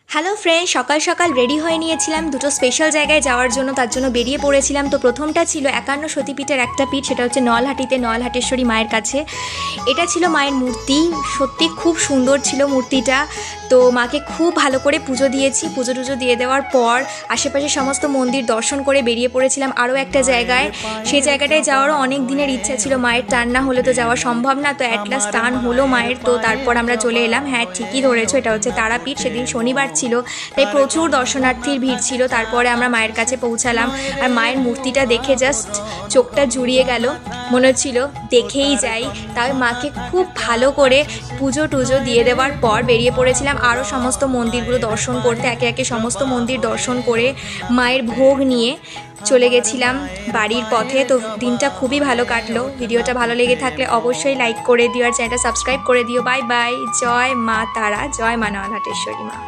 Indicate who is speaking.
Speaker 1: Hello friend, সকাল সকাল ready হয়ে নিয়েছিলাম দুটো স্পেশাল জায়গায় যাওয়ার জন্য, তার জন্য বেরিয়ে পড়েছিলাম। তো প্রথমটা ছিল 51 সতীপীঠের একটা পীঠ, সেটা হচ্ছে নলহাটিতে নলহাটেশ্বরী মায়ের কাছে। এটা ছিল মায়ের মূর্তি, সত্যি খুব সুন্দর ছিল মূর্তিটা। তো মাকে খুব ভালো করে পুজো দিয়েছি। পুজো টুজো দিয়ে দেওয়ার পর আশেপাশে সমস্ত মন্দির দর্শন করে বেরিয়ে পড়েছিলাম আরও একটা জায়গায়। সেই জায়গাটায় যাওয়ারও অনেক দিনের ইচ্ছা ছিল, মায়ের টান না হলে তো যাওয়া সম্ভব না। তো অ্যাট লাস্ট টান হলো মায়ের, তো তারপর আমরা চলে এলাম। হ্যাঁ, ঠিকই ধরেছো, এটা হচ্ছে তারাপীঠ। সেদিন শনিবার ছিল, তাই প্রচুর দর্শনার্থীর ভিড় ছিল। তারপরে আমরা মায়ের কাছে পৌঁছালাম, আর মায়ের মূর্তিটা দেখে জাস্ট চোখটা জুড়িয়ে গেল, মনে হচ্ছিল দেখেই যাই। তাই মাকে খুব ভালো করে পুজো টুজো দিয়ে দেওয়ার পর বেরিয়ে পড়েছিলাম আরও সমস্ত মন্দিরগুলো দর্শন করতে। একে একে সমস্ত মন্দির দর্শন করে মায়ের ভোগ নিয়ে চলে গেছিলাম বাড়ির পথে। তো দিনটা খুবই ভালো কাটলো। ভিডিওটা ভালো লেগে থাকলে অবশ্যই লাইক করে দিও আর চ্যানেলটা সাবস্ক্রাইব করে দিও। Bye bye. জয় মা তারা, জয় মা নলহাটেশ্বরী মা।